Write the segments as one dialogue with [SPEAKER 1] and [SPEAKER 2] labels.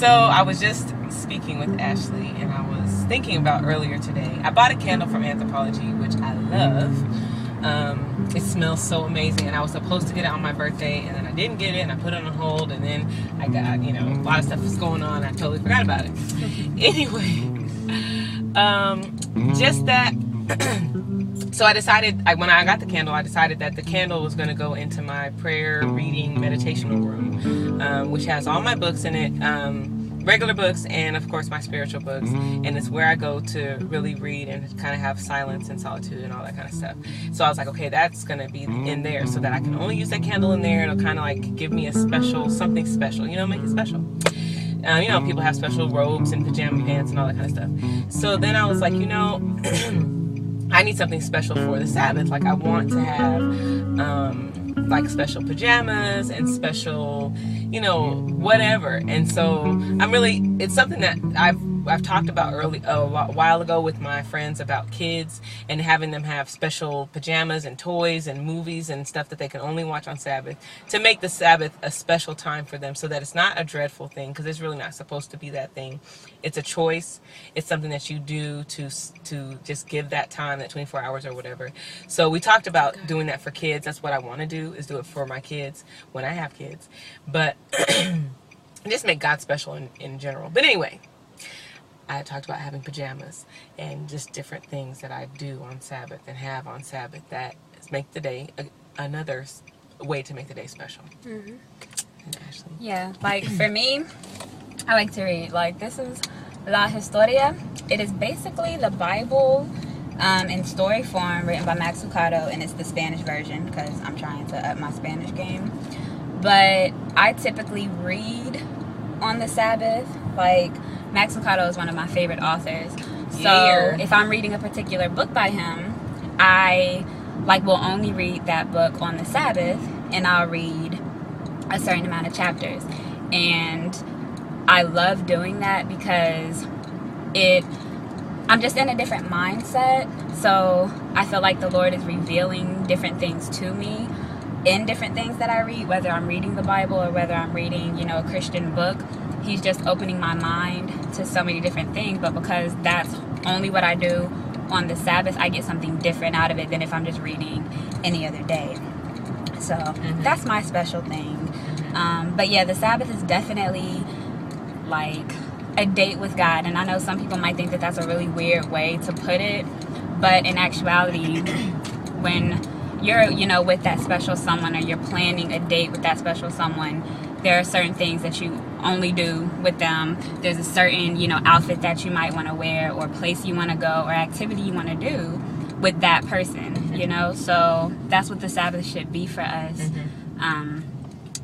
[SPEAKER 1] So I was just speaking with Ashley, and I was thinking about earlier today. I bought a candle from Anthropologie, which I love. It smells so amazing, and I was supposed to get it on my birthday, and then I didn't get it, and I put it on hold, and then I got, you know, a lot of stuff was going on. I totally forgot about it. Anyway, just that. So I decided, when I got the candle, I decided that the candle was going to go into my prayer, reading, meditational room, which has all my books in it, regular books and, of course, my spiritual books. And it's where I go to really read and kind of have silence and solitude and all that kind of stuff. So I was like, okay, that's going to be in there so that I can only use that candle in there. It'll kind of like give me a special, something special, you know, make it special. You know, people have special robes and pajama pants and all that kind of stuff. So then I was like, you know, I need something special for the Sabbath. Like, I want to have, like, special pajamas and special, you know, whatever. And so it's something that I've talked about a while ago with my friends about kids and having them have special pajamas and toys and movies and stuff that they can only watch on Sabbath, to make the Sabbath a special time for them so that it's not a dreadful thing, because it's really not supposed to be that thing. It's a choice. It's something that you do to just give that time, that 24 hours or whatever. So we talked about doing that for kids. That's what I want to do, is do it for my kids when I have kids. But just make God special in general. But anyway, I talked about having pajamas and just different things that I do on Sabbath and have on Sabbath that make the day another way to make the day special. Mm-hmm. And Ashley?
[SPEAKER 2] Yeah, like for me, I like to read. Like, this is La Historia. It is basically the Bible in story form, written by Max Lucado, and it's the Spanish version because I'm trying to up my Spanish game. But I typically read on the Sabbath. Like, Max Lucado is one of my favorite authors. So if I'm reading a particular book by him, I will only read that book on the Sabbath, and I'll read a certain amount of chapters. And I love doing that because I'm just in a different mindset. So I feel like the Lord is revealing different things to me in different things that I read, whether I'm reading the Bible or whether I'm reading, you know, a Christian book. He's just opening my mind to so many different things. But because that's only what I do on the Sabbath, I get something different out of it than if I'm just reading any other day. So that's my special thing. But yeah, the Sabbath is definitely like a date with God. And I know some people might think that that's a really weird way to put it. But in actuality, when you're, you know, with that special someone, or you're planning a date with that special someone, there are certain things that you only do with them. There's a certain, you know, outfit that you might want to wear, or place you want to go, or activity you want to do with that person, you know? So that's what the Sabbath should be for us.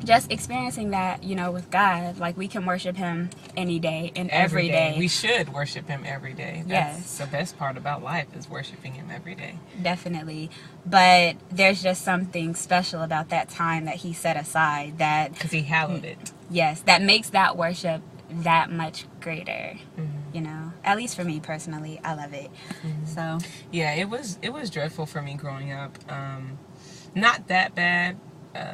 [SPEAKER 2] Just experiencing that, you know, with God. Like, we can worship Him any day and every day.
[SPEAKER 1] We should worship Him every day. That's
[SPEAKER 2] yes.
[SPEAKER 1] The best part about life, is worshiping Him every day.
[SPEAKER 2] Definitely. But there's just something special about that time that He set aside, that...
[SPEAKER 1] because He hallowed it.
[SPEAKER 2] Yes, that makes that worship that much greater. You know, at least for me personally, I love it. So
[SPEAKER 1] yeah, it was dreadful for me growing up. Not that bad,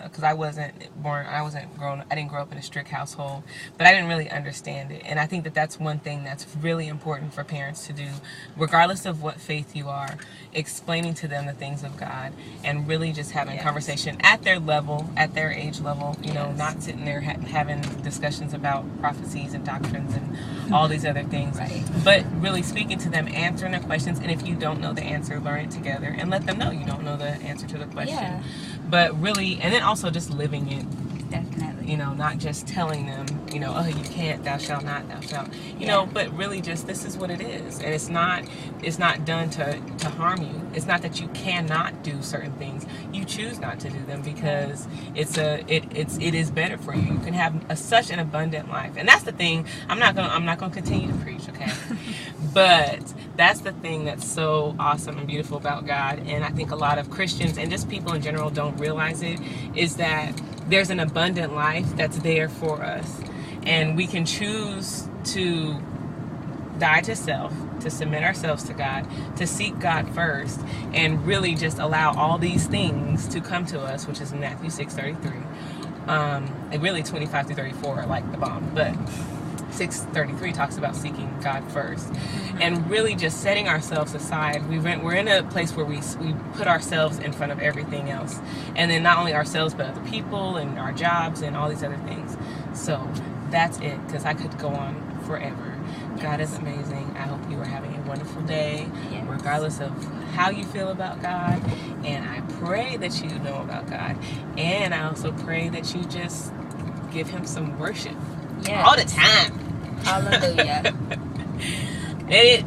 [SPEAKER 1] because I didn't grow up in a strict household, but I didn't really understand it. And I think that that's one thing that's really important for parents to do, regardless of what faith you are, explaining to them the things of God, and really just having conversation at their level, at their age level, you know, not sitting there having discussions about prophecies and doctrines and all these other things, but really speaking to them, answering their questions. And if you don't know the answer, learn it together and let them know you don't know the answer to the question. But really, and then also just living it.
[SPEAKER 2] Definitely.
[SPEAKER 1] You know, not just telling them, you know, oh, you can't, thou shalt not, thou shalt, you know, but really just, this is what it is. And it's not done to harm you. It's not that you cannot do certain things. You choose not to do them because it is better for you. You can have such an abundant life. And that's the thing. I'm not gonna continue to preach, okay? But that's the thing that's so awesome and beautiful about God. And I think a lot of Christians and just people in general don't realize it, is that there's an abundant life that's there for us. And we can choose to die to self, to submit ourselves to God, to seek God first, and really just allow all these things to come to us, which is in Matthew 6:33. And really 25 through 34 are like the bomb. But 6:33 talks about seeking God first, and really just setting ourselves aside. We're in a place where we put ourselves in front of everything else, and then not only ourselves but other people and our jobs and all these other things. So that's it, because I could go on forever. God is amazing. I hope you are having a wonderful day, regardless of how you feel about God. And I pray that you know about God, and I also pray that you just give him some worship all the time.
[SPEAKER 2] Hallelujah.
[SPEAKER 1] It